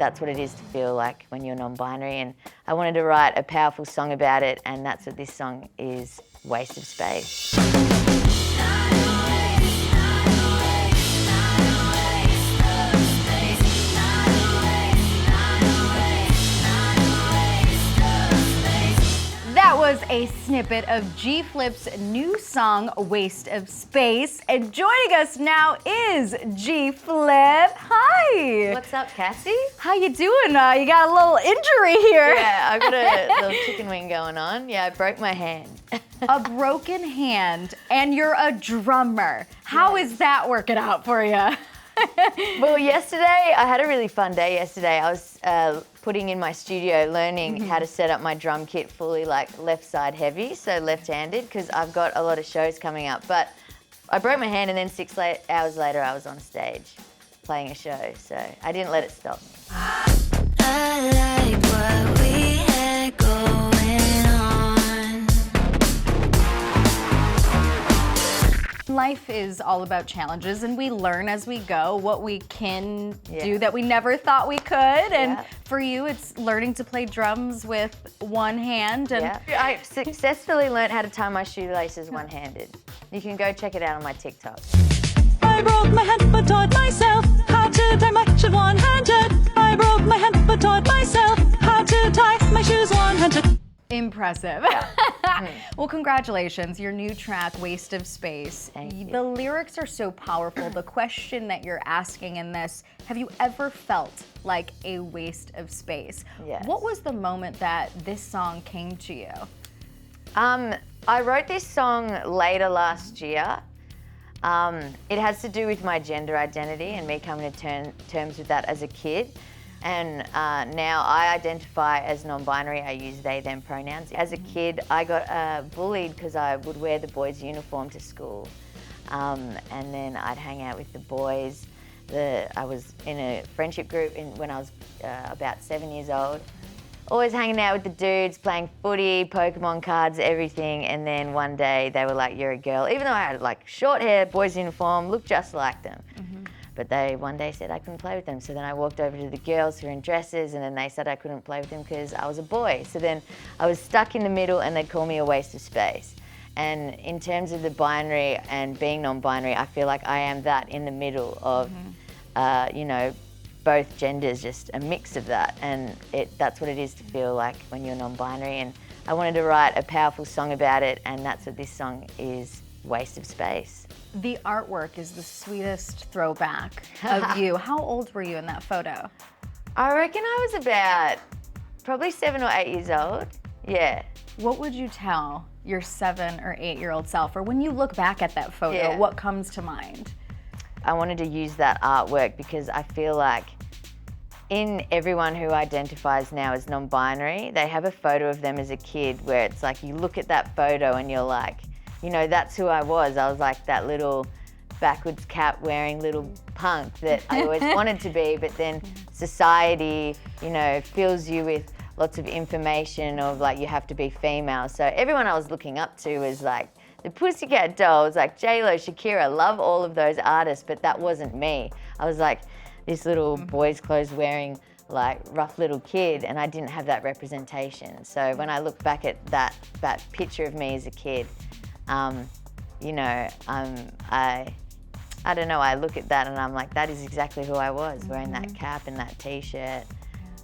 that's what it is to feel like when you're non-binary. And I wanted to write a powerful song about it, and that's what this song is, Waste of Space. That was a snippet of G-Flip's new song, Waste of Space. And joining us now is G-Flip. Hi. What's up, Cassie? How you doing? You got a little injury here. Yeah, I've got a little chicken wing going on. Yeah, I broke my hand. A broken hand, and you're a drummer. How is that working out for you? Well, yesterday, I had a really fun day yesterday. I was putting in my studio, learning how to set up my drum kit fully like left side heavy, so left-handed, because I've got a lot of shows coming up. But I broke my hand, and then 6 hours later, I was on stage playing a show, so I didn't let it stop me. I like what we had going on. Life is all about challenges, and we learn as we go what we can do that we never thought we could. And for you, it's learning to play drums with one hand. And I successfully learned how to tie my shoelaces one-handed. You can go check it out on my TikTok. I broke my hand but taught myself how to tie my shoes one-handed. I broke my hand but taught myself how to tie my shoes one-handed. Impressive. Well, congratulations. Your new track, Waste of Space. Thank you. The lyrics are so powerful. The question that you're asking in this, have you ever felt like a waste of space? Yes. What was the moment that this song came to you? I wrote this song later last year. It has to do with my gender identity and me coming to terms with that as a kid. And now I identify as non-binary. I use they, them pronouns. As a kid, I got bullied because I would wear the boys' uniform to school. And then I'd hang out with the boys. I was in a friendship group when I was about 7 years old. Always hanging out with the dudes, playing footy, Pokemon cards, everything. And then one day they were like, "You're a girl." Even though I had like short hair, boys' uniform, looked just like them. But they one day said I couldn't play with them. So then I walked over to the girls who were in dresses, and then they said I couldn't play with them because I was a boy. So then I was stuck in the middle, and they'd call me a waste of space. And in terms of the binary and being non-binary, I feel like I am that in the middle of, you know, both genders, just a mix of that. And that's what it is to feel like when you're non-binary. And I wanted to write a powerful song about it, and that's what this song is, Waste of Space. The artwork is the sweetest throwback of you. How old were you in that photo? I reckon I was about probably 7 or 8 years old. Yeah. What would you tell your 7 or 8-year-old self? Or when you look back at that photo, what comes to mind? I wanted to use that artwork because I feel like in everyone who identifies now as non-binary, they have a photo of them as a kid where it's like you look at that photo and you're like, you know, that's who I was. I was like that little backwards cap wearing little punk that I always wanted to be, but then society, you know, fills you with lots of information of like you have to be female. So everyone I was looking up to was like the Pussycat Dolls, like J-Lo, Shakira, love all of those artists, but that wasn't me. I was like this little boys' clothes wearing like rough little kid, and I didn't have that representation. So when I look back at that picture of me as a kid, you know, I don't know, I look at that and I'm like, that is exactly who I was, wearing that cap and that t-shirt,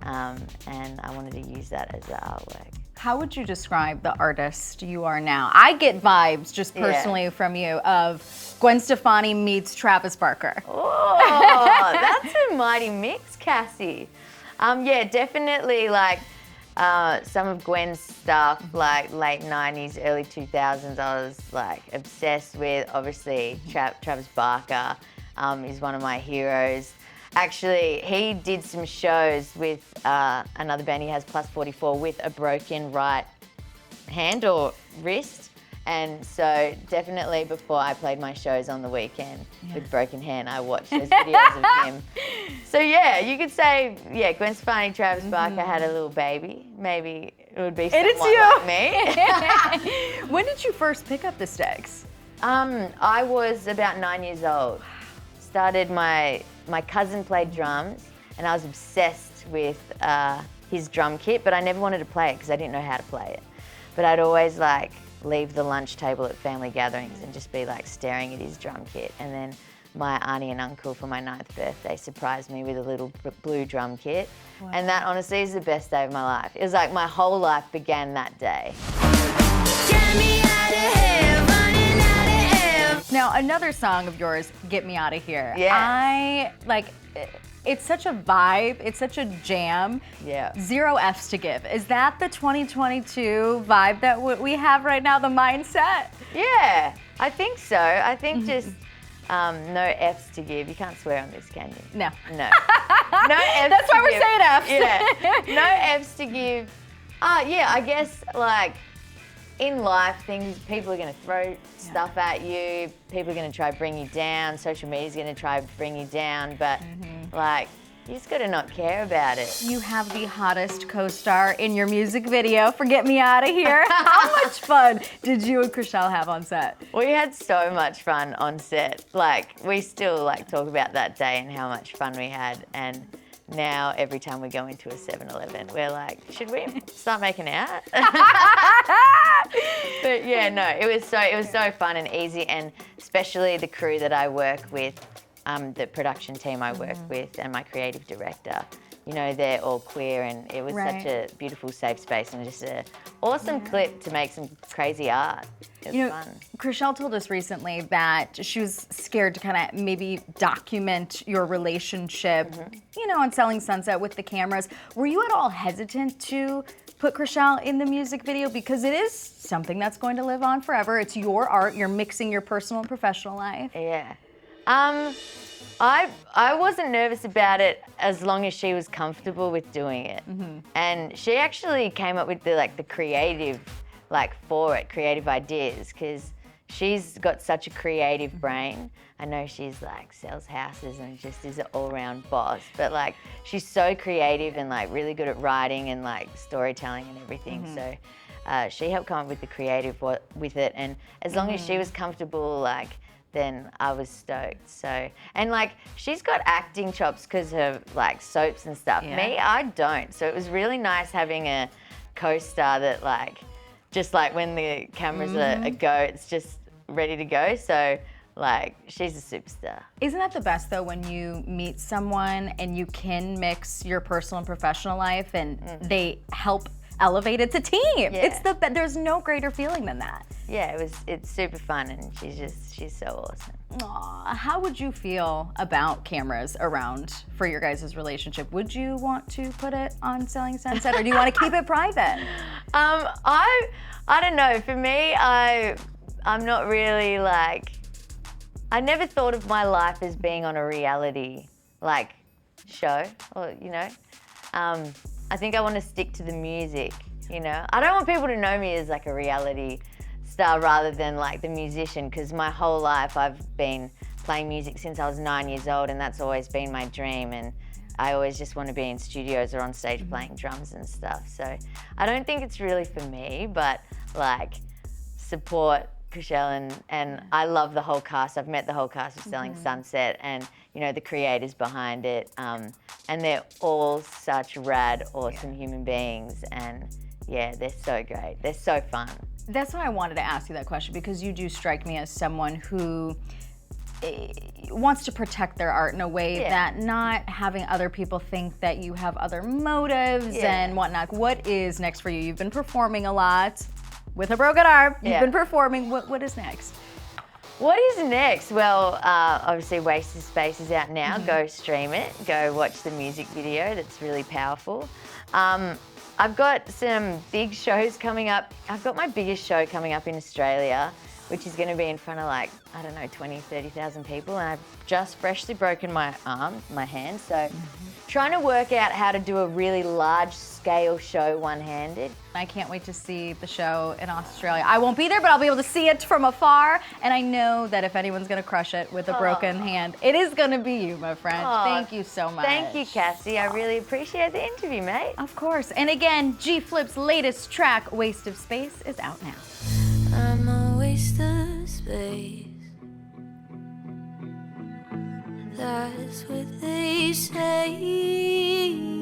and I wanted to use that as the artwork. How would you describe the artist you are now? I get vibes, just personally from you, of Gwen Stefani meets Travis Barker. Oh, that's a mighty mix, Cassie. Yeah, definitely like some of Gwen's stuff, like late 90s, early 2000s, I was like obsessed with. Obviously, Travis Barker is one of my heroes. Actually, he did some shows with another band he has, Plus 44, with a broken right hand or wrist. And so definitely before I played my shows on the weekend with broken hand, I watched those videos of him. So yeah, you could say, yeah, Gwen Stefani, Travis Barker had a little baby. Maybe it would be someone like me. When did you first pick up the sticks? I was about 9 years old. Started my cousin played drums, and I was obsessed with his drum kit, but I never wanted to play it because I didn't know how to play it. But I'd always like leave the lunch table at family gatherings and just be like staring at his drum kit. And then my auntie and uncle for my 9th birthday surprised me with a little blue drum kit. Wow. And that honestly is the best day of my life. It was like my whole life began that day. Get me out of here, running out of air. Now, another song of yours, Get Me Outta Here. Yeah. It's such a vibe, it's such a jam. Yeah. 0 F's to give. Is that the 2022 vibe that we have right now, the mindset? Yeah, I think so. I think just no F's to give. You can't swear on this, can you? No. No. No F's That's to why we're give. saying F's. Yeah. No F's to give. Yeah, I guess like in life, people are going to throw stuff at you. People are going to try to bring you down. Social media's going to try to bring you down. But like, you just got to not care about it. You have the hottest co-star in your music video for Get Me Outta Here. How much fun did you and Chrishell have on set? We had so much fun on set. Like, we still like talk about that day and how much fun we had. And now every time we go into a 7-Eleven, we're like, should we start making out? But yeah, no, it was so fun and easy, and especially the crew that I work with, the production team I work with, and my creative director. You know, they're all queer, and it was such a beautiful, safe space, and just an awesome clip to make some crazy art. It was fun. Chrishell told us recently that she was scared to kind of maybe document your relationship, you know, on Selling Sunset with the cameras. Were you at all hesitant to put Chrishell in the music video? Because it is something that's going to live on forever. It's your art. You're mixing your personal and professional life. Yeah. I wasn't nervous about it as long as she was comfortable with doing it. And she actually came up with the creative, creative ideas, because she's got such a creative brain. I know she's sells houses and just is an all-round boss, but she's so creative and really good at writing and storytelling and everything. So she helped come up with the creative with it, and as long as she was comfortable, then I was stoked. So, and she's got acting chops because of soaps and stuff. Yeah. Me, I don't. So it was really nice having a co-star that just when the cameras are go, it's just ready to go. So she's a superstar. Isn't that the best though, when you meet someone and you can mix your personal and professional life and they help elevate? It's a team. Yeah. There's no greater feeling than that. Yeah, it's super fun, and she's so awesome. Aw, how would you feel about cameras around for your guys' relationship? Would you want to put it on Selling Sunset, or do you want to keep it private? I don't know. For me, I'm not really I never thought of my life as being on a reality show, or I think I want to stick to the music. I don't want people to know me as a reality star rather than the musician, because my whole life I've been playing music since I was 9 years old, and that's always been my dream, and I always just want to be in studios or on stage playing drums and stuff. So I don't think it's really for me, but support Chrishell, and I love the whole cast. I've met the whole cast of Selling Sunset, and the creators behind it, and they're all such rad, awesome human beings, and yeah, they're so great. They're so fun. That's why I wanted to ask you that question, because you do strike me as someone who wants to protect their art in a way that not having other people think that you have other motives and whatnot. What is next for you? You've been performing a lot with a broken arm. You've been performing. What is next? What is next? Well, obviously Wasted Space is out now. Go stream it. Go watch the music video. That's really powerful. I've got some big shows coming up. I've got my biggest show coming up in Australia, which is going to be in front of 20, 30,000 people. And I've just freshly broken my hand. So trying to work out how to do a really large scale show one-handed. I can't wait to see the show in Australia. I won't be there, but I'll be able to see it from afar. And I know that if anyone's going to crush it with a broken hand, it is going to be you, my friend. Thank you so much. Thank you, Cassie. I really appreciate the interview, mate. Of course. And again, G-Flip's latest track, Waste of Space, is out now. I'm a waste of space. That's what they say.